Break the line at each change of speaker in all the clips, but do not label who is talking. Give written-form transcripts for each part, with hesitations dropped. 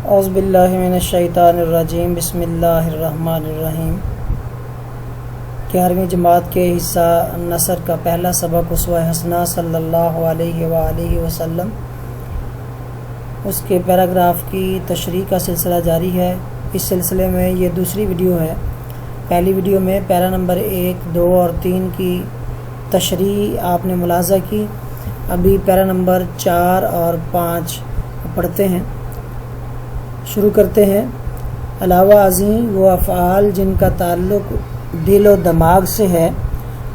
اعوذ باللہ من الشیطان الرجیم بسم اللہ الرحمن الرحیم 11ویں جماعت کے حصہ نثر کا پہلا سبق اسوہ حسنہ صلی اللہ علیہ وآلہ وسلم، اس کے پیراگراف کی تشریح کا سلسلہ جاری ہے۔ اس سلسلے میں یہ دوسری ویڈیو ہے۔ پہلی ویڈیو میں پیرا نمبر 1، 2 اور 3 کی تشریح آپ نے ملاحظہ کی۔ ابھی پیرا نمبر 4 اور 5 پڑھتے ہیں۔ شروع کرتے ہیں۔ علاوہ ازیں وہ افعال جن کا تعلق دل و دماغ سے ہے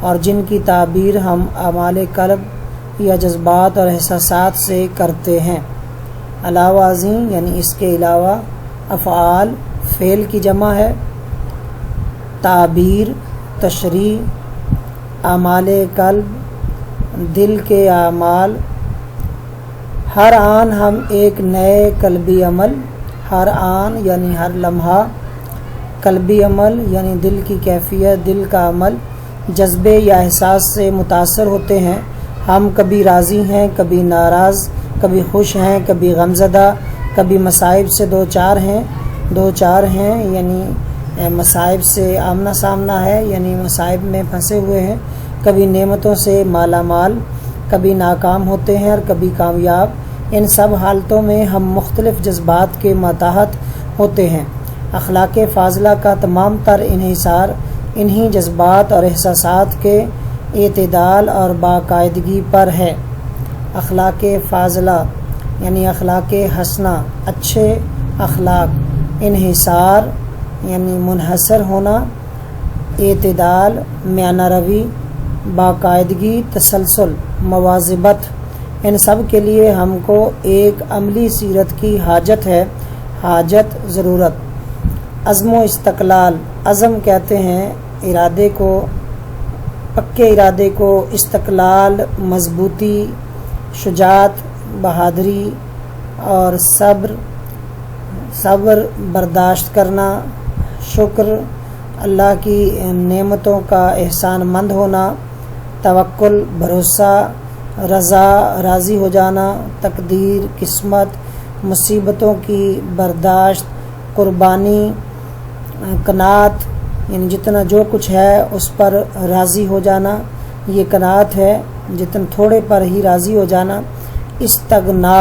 اور جن کی تعبیر ہم اعمال قلب یا جذبات اور احساسات سے کرتے ہیں۔ علاوہ ازیں یعنی اس کے علاوہ، افعال فعل کی جمع ہے، تعبیر تشریح، اعمال قلب دل کے اعمال۔ ہر آن ہم ایک نئے قلبی عمل، ہر آن یعنی ہر لمحہ، قلبی عمل یعنی دل کی کیفیت، دل کا عمل، جذبے یا احساس سے متاثر ہوتے ہیں۔ ہم کبھی راضی ہیں، کبھی ناراض، کبھی خوش ہیں، کبھی غمزدہ، کبھی مصائب سے دو چار ہیں یعنی مصائب سے آمنا سامنا ہے، یعنی مصائب میں پھنسے ہوئے ہیں۔ کبھی نعمتوں سے مالا مال، کبھی ناکام ہوتے ہیں اور کبھی کامیاب۔ ان سب حالتوں میں ہم مختلف جذبات کے ماتحت ہوتے ہیں۔ اخلاق فاضلہ کا تمام تر انحصار انہی جذبات اور احساسات کے اعتدال اور باقاعدگی پر ہے۔ اخلاق فاضلہ یعنی اخلاق حسنہ، اچھے اخلاق، انحصار یعنی منحصر ہونا، اعتدال میانہ روی، باقاعدگی، تسلسل، مواظبت، ان سب کے لیے ہم کو ایک عملی سیرت کی حاجت ہے، ضرورت۔ عزم و استقلال، عزم کہتے ہیں ارادے کو، پکے ارادے کو، استقلال مضبوطی، شجاعت بہادری اور صبر برداشت کرنا، شکر اللہ کی نعمتوں کا احسان مند ہونا، توکل بھروسہ، رضا راضی ہو جانا، تقدیر قسمت، مصیبتوں کی برداشت، قربانی، قناعت یعنی جتنا جو کچھ ہے اس پر راضی ہو جانا، یہ قناعت ہے، جتنا تھوڑے پر ہی راضی ہو جانا۔ استغنا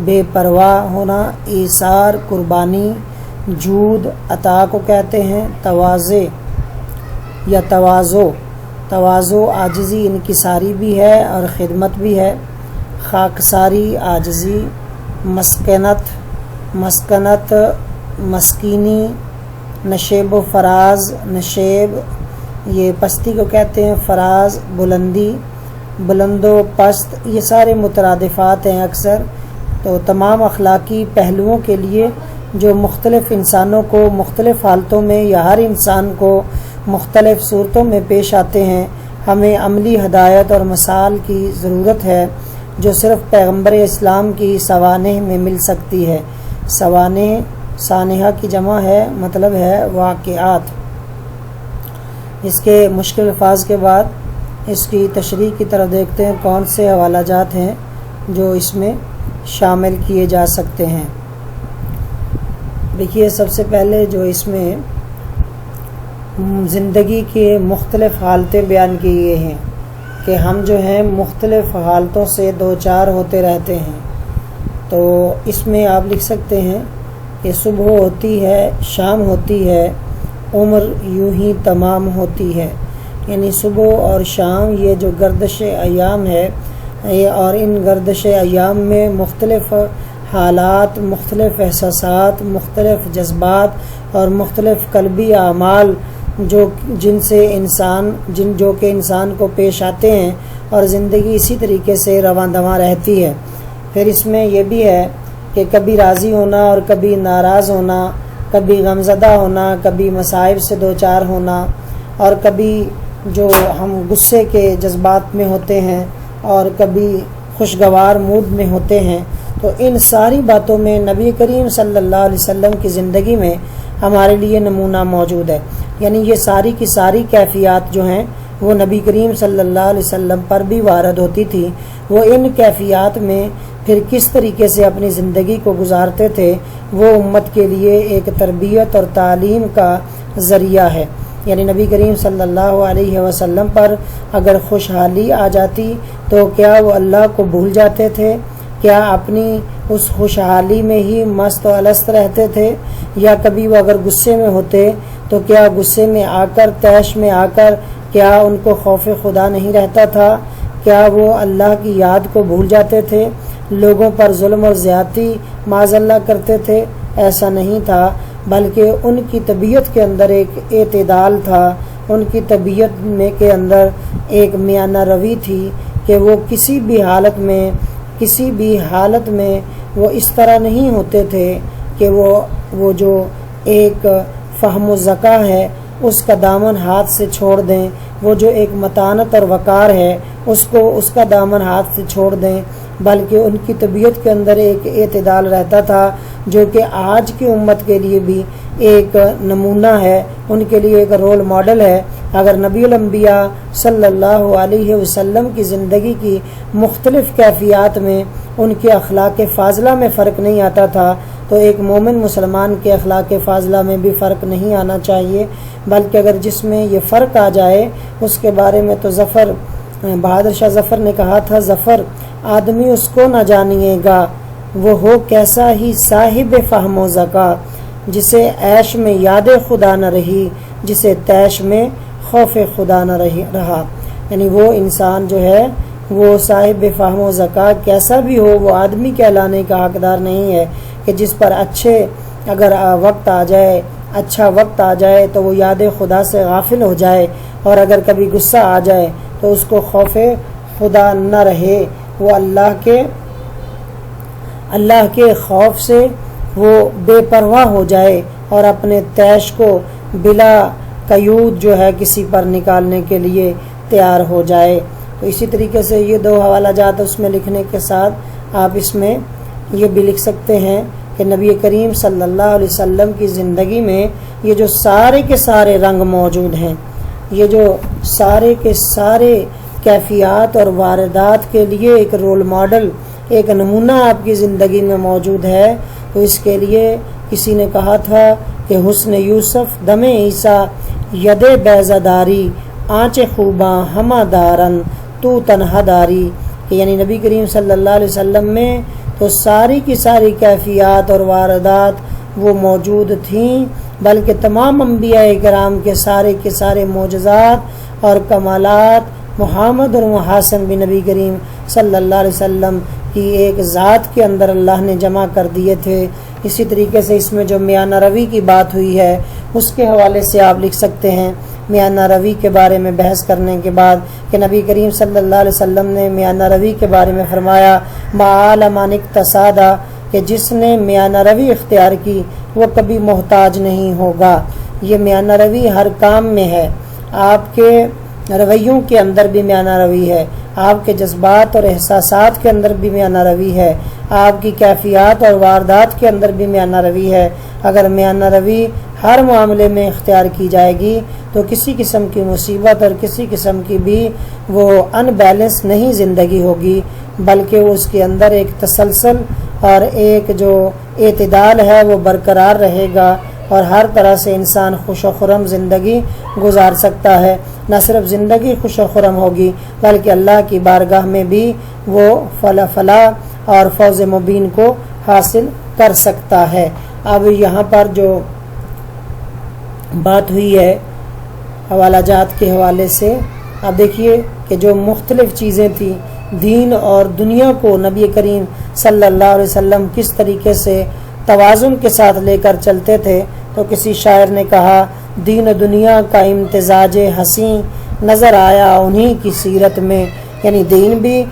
بے پرواہ ہونا، ایثار قربانی، جود عطا کو کہتے ہیں، تواضع یا تواضع عاجزی انکساری بھی ہے اور خدمت بھی ہے۔ خاکساری عاجزی، مسکنت مسکینی، نشیب و فراز، نشیب یہ پستی کو کہتے ہیں، فراز بلندی، بلند و پست، یہ سارے مترادفات ہیں اکثر۔ تو تمام اخلاقی پہلوؤں کے لیے جو مختلف انسانوں کو مختلف حالتوں میں یا ہر انسان کو مختلف صورتوں میں پیش آتے ہیں، ہمیں عملی ہدایت اور مثال کی ضرورت ہے جو صرف پیغمبر اسلام کی سوانح میں مل سکتی ہے۔ سانحہ کی جمع ہے، مطلب ہے واقعات۔ اس کے مشکل الفاظ کے بعد اس کی تشریح کی طرف دیکھتے ہیں، کون سے حوالہ جات ہیں جو اس میں شامل کیے جا سکتے ہیں۔ دیکھیے، سب سے پہلے جو اس میں زندگی کے مختلف حالتیں بیان کی گئی ہیں کہ ہم جو ہیں مختلف حالتوں سے دو چار ہوتے رہتے ہیں۔ تو اس میں آپ لکھ سکتے ہیں کہ صبح ہوتی ہے، شام ہوتی ہے، عمر یوں ہی تمام ہوتی ہے۔ یعنی صبح اور شام یہ جو گردش ایام ہے، اور ان گردش ایام میں مختلف حالات، مختلف احساسات، مختلف جذبات اور مختلف قلبی اعمال جو کہ انسان کو پیش آتے ہیں، اور زندگی اسی طریقے سے رواں دواں رہتی ہے۔ پھر اس میں یہ بھی ہے کہ کبھی راضی ہونا اور کبھی ناراض ہونا، کبھی غمزدہ ہونا، کبھی مصائب سے دو چار ہونا، اور کبھی جو ہم غصے کے جذبات میں ہوتے ہیں اور کبھی خوشگوار موڈ میں ہوتے ہیں۔ تو ان ساری باتوں میں نبی کریم صلی اللہ علیہ وسلم کی زندگی میں ہمارے لیے نمونہ موجود ہے۔ یعنی یہ ساری کی ساری کیفیات جو ہیں وہ نبی کریم صلی اللہ علیہ وسلم پر بھی وارد ہوتی تھی۔ وہ ان کیفیات میں پھر کس طریقے سے اپنی زندگی کو گزارتے تھے، وہ امت کے لیے ایک تربیت اور تعلیم کا ذریعہ ہے۔ یعنی نبی کریم صلی اللہ علیہ وسلم پر اگر خوشحالی آ جاتی تو کیا وہ اللہ کو بھول جاتے تھے؟ کیا اپنی اس خوشحالی میں ہی مست و الست رہتے تھے؟ یا کبھی وہ اگر غصے میں ہوتے تو کیا غصے میں آ کر، طیش میں آ کر کیا ان کو خوف خدا نہیں رہتا تھا؟ کیا وہ اللہ کی یاد کو بھول جاتے تھے؟ لوگوں پر ظلم اور زیادتی معاذ اللہ کرتے تھے؟ ایسا نہیں تھا، بلکہ ان کی طبیعت کے اندر ایک اعتدال تھا، ان کی طبیعت میں کے اندر ایک میانہ روی تھی کہ وہ کسی بھی حالت میں وہ اس طرح نہیں ہوتے تھے کہ وہ جو ایک فہم و ذکا ہے اس کا دامن ہاتھ سے چھوڑ دیں، وہ جو ایک متانت اور وقار ہے اس کا دامن ہاتھ سے چھوڑ دیں، بلکہ ان کی طبیعت کے اندر ایک اعتدال رہتا تھا جو کہ آج کی امت کے لیے بھی ایک نمونہ ہے، ان کے لیے ایک رول ماڈل ہے۔ اگر نبی الانبیاء صلی اللہ علیہ وسلم کی زندگی کی مختلف کیفیات میں ان کے اخلاق فاضلہ میں فرق نہیں آتا تھا تو ایک مومن مسلمان کے اخلاق فاضلہ میں بھی فرق نہیں آنا چاہیے، بلکہ اگر جس میں یہ فرق آ جائے اس کے بارے میں تو بہادر شاہ ظفر نے کہا تھا، ظفر آدمی اس کو نہ جانیے گا وہ ہو کیسا ہی صاحب فہم و ذکا، جسے عیش میں یاد خدا نہ رہی، جسے طیش میں خوف خدا نہ رہا۔ یعنی وہ انسان جو ہے وہ صاحب فہم و ذکا کیسا بھی ہو، وہ آدمی کہلانے کا حقدار نہیں ہے کہ جس پر اگر اچھا وقت آ جائے تو وہ یاد خدا سے غافل ہو جائے، اور اگر کبھی غصہ آ جائے تو اس کو خوف خدا نہ رہے، وہ اللہ کے خوف سے وہ بے پرواہ ہو جائے اور اپنے طیش کو بلا قیود جو ہے کسی پر نکالنے کے لیے تیار ہو جائے۔ تو اسی طریقے سے یہ دو حوالہ جات اس میں لکھنے کے ساتھ آپ اس میں یہ بھی لکھ سکتے ہیں کہ نبی کریم صلی اللہ علیہ وسلم کی زندگی میں یہ جو سارے کے سارے رنگ موجود ہیں، یہ جو سارے کے سارے کیفیات اور واردات کے لیے ایک رول ماڈل، ایک نمونہ آپ کی زندگی میں موجود ہے، تو اس کے لیے کسی نے کہا تھا کہ حسن یوسف دم عیسیٰ ید بیضہ داری آنچ خوباں ہمہ دارن تو تنہا داری، کہ یعنی نبی کریم صلی اللہ علیہ وسلم میں تو ساری کی ساری کیفیات اور واردات وہ موجود تھیں، بلکہ تمام انبیاء کرام کے سارے معجزات اور کمالات محمد اور محاسن بھی نبی کریم صلی اللہ علیہ وسلم کی ایک ذات کے اندر اللہ نے جمع کر دیے تھے۔ اسی طریقے سے اس میں جو میانہ روی کی بات ہوئی ہے اس کے حوالے سے آپ لکھ سکتے ہیں میانہ روی کے بارے میں بحث کرنے کے بعد کہ نبی کریم صلی اللہ علیہ وسلم نے میانہ روی کے بارے میں فرمایا معال من اقتصادہ، کہ جس نے میانہ روی اختیار کی وہ کبھی محتاج نہیں ہوگا۔ یہ میانہ روی ہر کام میں ہے، آپ کے رویوں کے اندر بھی میانہ روی ہے، آپ کے جذبات اور احساسات کے اندر بھی میانہ روی ہے، آپ کی کیفیات اور واردات کے اندر بھی میانہ روی ہے۔ اگر میانہ روی ہر معاملے میں اختیار کی جائے گی تو کسی قسم کی مصیبت اور کسی قسم کی بھی وہ ان بیلنس نہیں زندگی ہوگی، بلکہ اس کے اندر ایک تسلسل اور ایک جو اعتدال ہے وہ برقرار رہے گا، اور ہر طرح سے انسان خوش و خرم زندگی گزار سکتا ہے۔ نہ صرف زندگی خوش و خرم ہوگی بلکہ اللہ کی بارگاہ میں بھی وہ فلاح اور فوز مبین کو حاصل کر سکتا ہے۔ اب یہاں پر جو بات ہوئی ہے حوالہ جات کے حوالے سے، اب دیکھیے کہ جو مختلف چیزیں تھیں دین اور دنیا کو نبی کریم صلی اللہ علیہ وسلم کس طریقے سے توازن کے ساتھ لے کر چلتے تھے، تو کسی شاعر نے کہا دین و دنیا کا امتزاج حسین نظر آیا انہی کی سیرت میں، یعنی دین بھی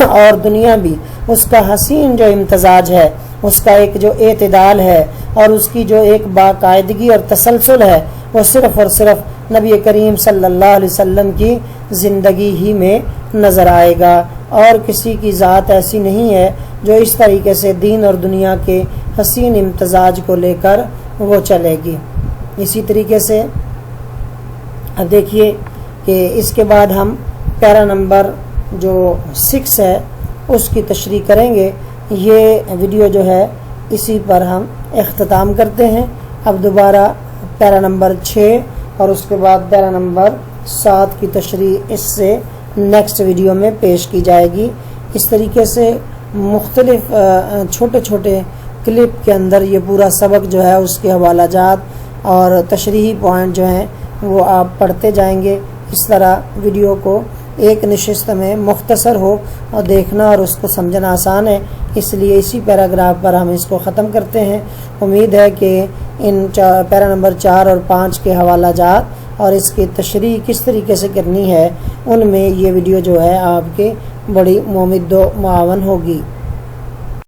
اور دنیا بھی اس کا حسین جو امتزاج ہے، اس کا ایک جو اعتدال ہے اور اس کی جو ایک باقاعدگی اور تسلسل ہے، وہ صرف اور صرف نبی کریم صلی اللہ علیہ وسلم کی زندگی ہی میں نظر آئے گا، اور کسی کی ذات ایسی نہیں ہے جو اس طریقے سے دین اور دنیا کے حسین امتزاج کو لے کر وہ چلے گی۔ اسی طریقے سے اب دیکھیے کہ اس کے بعد ہم پیرا نمبر جو 6 ہے اس کی تشریح کریں گے۔ یہ ویڈیو جو ہے اسی پر ہم اختتام کرتے ہیں۔ اب دوبارہ پیرا نمبر 6 اور اس کے بعد پیرا نمبر 7 کی تشریح اس سے نیکسٹ ویڈیو میں پیش کی جائے گی۔ اس طریقے سے مختلف چھوٹے چھوٹے کلپ کے اندر یہ پورا سبق جو ہے اس کے حوالہ جات اور تشریحی پوائنٹ جو ہیں وہ آپ پڑھتے جائیں گے۔ اس طرح ویڈیو کو ایک نشست میں مختصر ہو اور دیکھنا اور اس کو سمجھنا آسان ہے، اس لیے اسی پیراگراف پر ہم اس کو ختم کرتے ہیں۔ امید ہے کہ ان پیرا نمبر 4 اور 5 کے حوالہ جات اور اس کی تشریح کس طریقے سے کرنی ہے ان میں یہ ویڈیو جو ہے آپ کے بڑی ممد و معاون ہوگی۔